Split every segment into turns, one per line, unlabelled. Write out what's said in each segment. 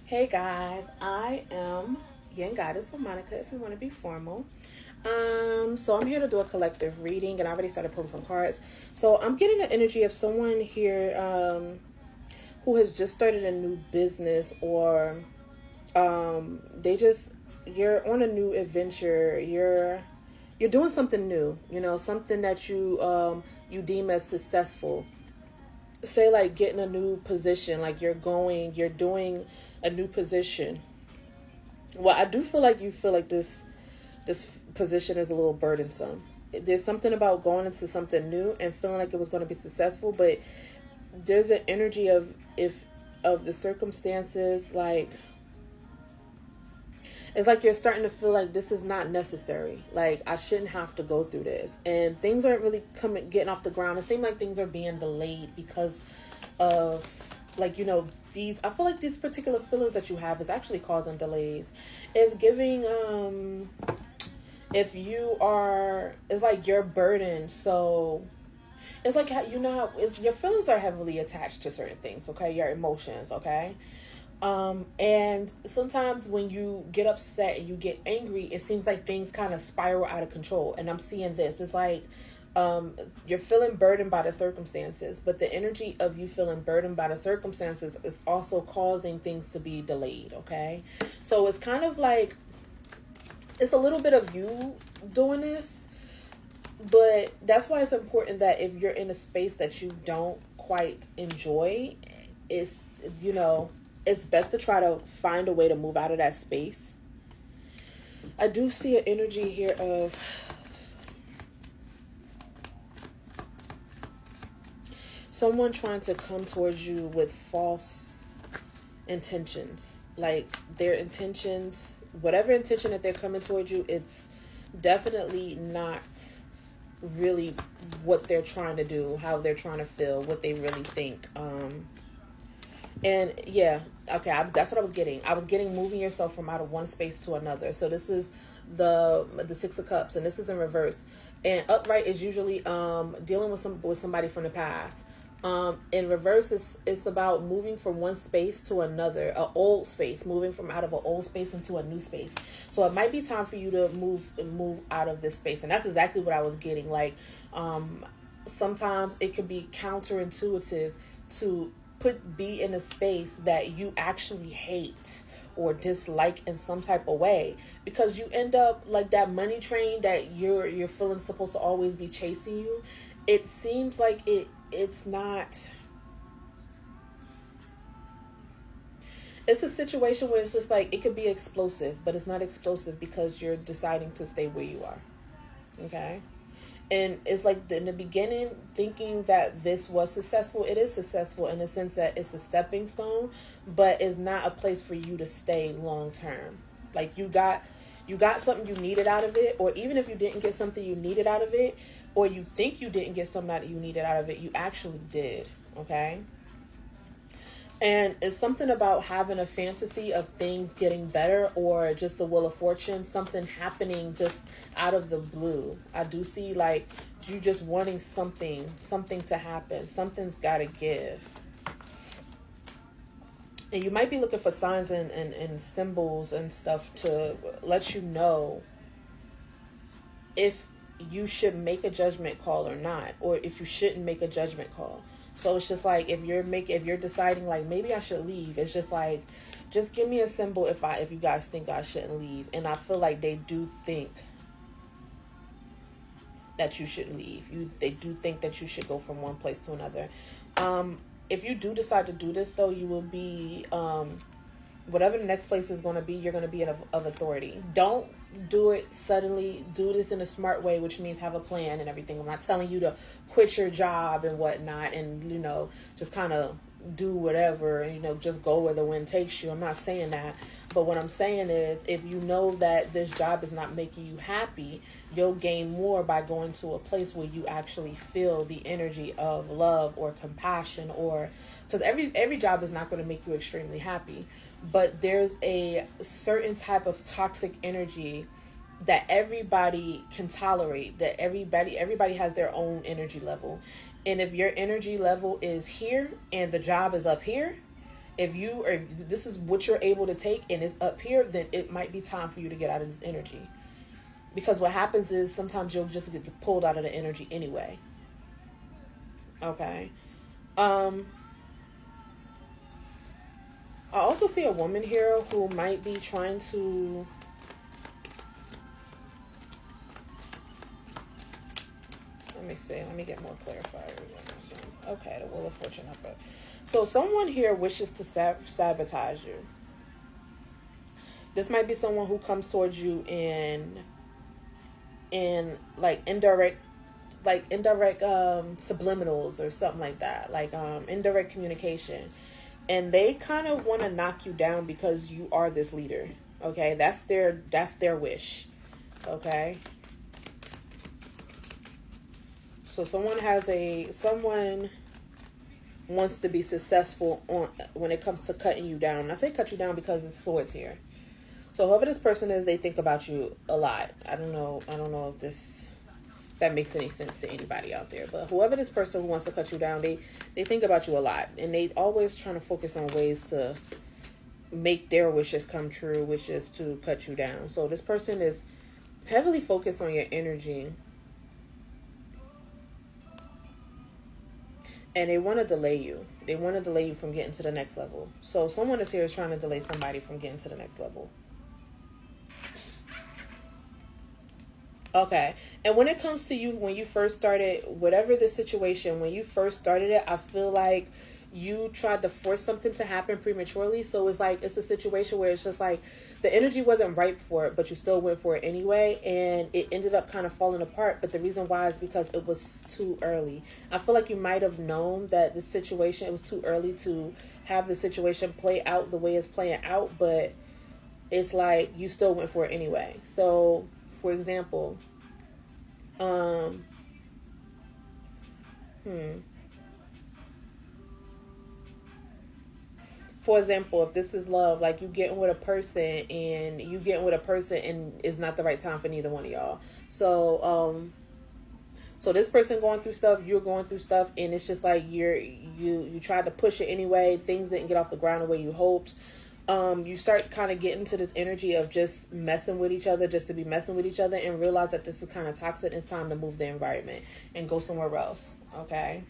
Hey guys, I am Yin Goddess with Monica if you want to be formal. So I'm here to do a collective reading and I already started pulling some cards. So I'm getting the energy of someone here who has just started a new business or they just you're on a new adventure. You're doing something new, something that you deem as successful. Say like getting a new position, like you're doing a new position. Well, I do feel like you feel like this position is a little burdensome. There's something about going into something new and feeling like it was going to be successful, but there's an energy of the circumstances, like it's like you're starting to feel like this is not necessary. Like I shouldn't have to go through this, and things aren't really getting off the ground. It seems like things are being delayed because of these. I feel like these particular feelings that you have is actually causing delays. It's giving if you are, it's like you're burdened. So it's like how your feelings are heavily attached to certain things. Okay, your emotions. Okay. And sometimes when you get upset and you get angry, it seems like things kind of spiral out of control. And I'm seeing this. It's like you're feeling burdened by the circumstances, but the energy of you feeling burdened by the circumstances is also causing things to be delayed. Okay. So it's kind of like it's a little bit of you doing this, but that's why it's important that if you're in a space that you don't quite enjoy, it's, it's best to try to find a way to move out of that space. I do see an energy here of someone trying to come towards you with false intentions. Like their intentions, whatever intention that they're coming towards you, it's definitely not really what they're trying to do, how they're trying to feel, what they really think. And yeah, okay, that's what I was getting. I was getting moving yourself from out of one space to another. So this is the Six of Cups, and this is in reverse. And upright is usually dealing with somebody from the past. In reverse, it's about moving from one space to another, an old space, moving from out of an old space into a new space. So it might be time for you to move out of this space, and that's exactly what I was getting. Like sometimes it could be counterintuitive to be in a space that you actually hate or dislike in some type of way, because you end up like that money train that you're feeling supposed to always be chasing you. It seems like it's not. It's a situation where it's just like it could be explosive, but it's not explosive because you're deciding to stay where you are. Okay. And it's like in the beginning, thinking that this was successful. It is successful in the sense that it's a stepping stone, but it's not a place for you to stay long term. Like you got something you needed out of it, or even if you didn't get something you needed out of it, or you think you didn't get something that you needed out of it, you actually did. Okay. And it's something about having a fantasy of things getting better or just the wheel of fortune, something happening just out of the blue. I do see like you just wanting something to happen. Something's got to give. And you might be looking for signs and symbols and stuff to let you know if you should make a judgment call or not, or if you shouldn't make a judgment call. So it's just like if you're deciding like maybe I should leave, it's just like just give me a symbol if you guys think I shouldn't leave. And I feel like they do think that you shouldn't leave. They do think that you should go from one place to another. If you do decide to do this though, you will be whatever the next place is going to be, you're going to be of authority. Don't do it suddenly. Do this in a smart way, which means have a plan and everything. I'm not telling you to quit your job and whatnot and, just kind of do whatever and, just go where the wind takes you. I'm not saying that. But what I'm saying is if you know that this job is not making you happy, you'll gain more by going to a place where you actually feel the energy of love or compassion, or because every job is not going to make you extremely happy. But there's a certain type of toxic energy that everybody can tolerate, that everybody has their own energy level. And if your energy level is here and the job is up here, If this is what you're able to take and it's up here, then it might be time for you to get out of this energy. Because what happens is sometimes you'll just get pulled out of the energy anyway. Okay. I also see a woman here who might be trying to... Let me see. Let me get more clarifiers. Okay, the Wheel of Fortune up. So someone here wishes to sabotage you. This might be someone who comes towards you in like indirect subliminals or something like that, like indirect communication, and they kind of want to knock you down because you are this leader. Okay, that's their wish. Okay, so someone wants to be successful when it comes to cutting you down. And I say cut you down because it's swords here. So whoever this person is, they think about you a lot. I don't know if that makes any sense to anybody out there. But whoever this person who wants to cut you down, they think about you a lot. And they always trying to focus on ways to make their wishes come true, which is to cut you down. So this person is heavily focused on your energy. And they want to delay you. They want to delay you from getting to the next level. So someone is here is trying to delay somebody from getting to the next level. Okay. And when it comes to you, when you first started, whatever the situation, when you first started it, I feel like you tried to force something to happen prematurely. So it's like, it's a situation where it's just like the energy wasn't ripe for it, but you still went for it anyway. And it ended up kind of falling apart. But the reason why is because it was too early. I feel like you might have known that the situation, it was too early to have the situation play out the way it's playing out. But it's like you still went for it anyway. So, for example, for example, if this is love, like you getting with a person and it's not the right time for neither one of y'all. So, so this person going through stuff, you're going through stuff, and it's just like you tried to push it anyway. Things didn't get off the ground the way you hoped. You start kind of getting to this energy of just messing with each other, just to be messing with each other, and realize that this is kind of toxic. It's time to move the environment and go somewhere else. Okay.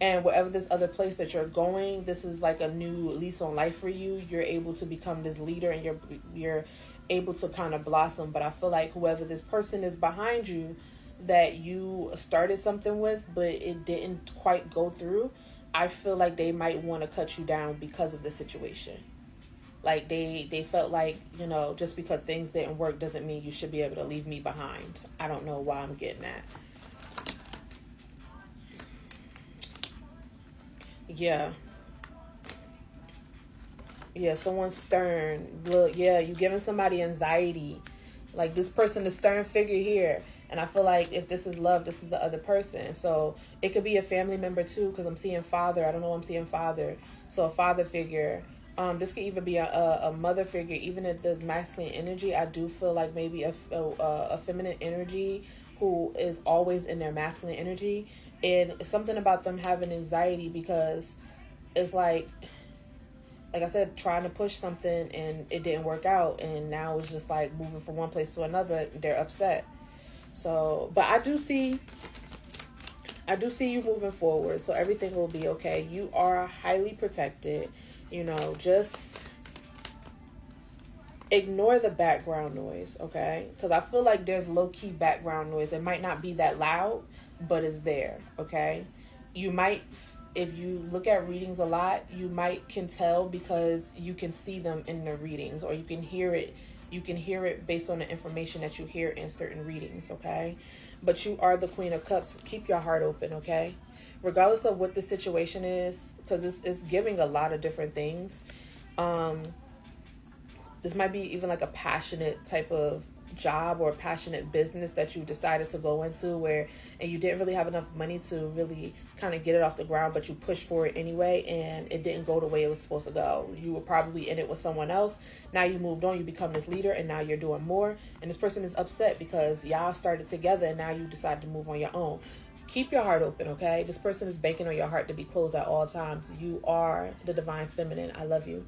And wherever this other place that you're going, this is like a new lease on life for you. You're able to become this leader, and you're able to kind of blossom. But I feel like whoever this person is behind you that you started something with, but it didn't quite go through, I feel like they might want to cut you down because of the situation. Like they felt like, just because things didn't work doesn't mean you should be able to leave me behind. I don't know why I'm getting that. Yeah, someone's stern. Look, yeah, you giving somebody anxiety. Like this person, the stern figure here. And I feel like if this is love, this is the other person. So it could be a family member too, because I'm seeing father. I don't know, I'm seeing father. So a father figure. This could even be a mother figure. Even if there's masculine energy, I do feel like maybe a feminine energy who is always in their masculine energy. And something about them having anxiety because it's like I said, trying to push something and it didn't work out. And now it's just like moving from one place to another. They're upset. So, but I do see you moving forward. So everything will be okay. You are highly protected. Just ignore the background noise, okay? Because I feel like there's low-key background noise. It might not be that loud, but it's there, okay? You might, if you look at readings a lot, you can tell because you can see them in the readings, or you can hear it. You can hear it based on the information that you hear in certain readings, okay? But you are the Queen of Cups. Keep your heart open, okay? Regardless of what the situation is, because it's giving a lot of different things. This might be even like a passionate type of job or a passionate business that you decided to go into and you didn't really have enough money to really kind of get it off the ground, but you pushed for it anyway, and it didn't go the way it was supposed to go. You were probably in it with someone else. Now you moved on, you become this leader, and now you're doing more. And this person is upset because y'all started together and now you decide to move on your own. keep your heart open, okay? This person is banking on your heart to be closed at all times. You are the divine feminine. I love you.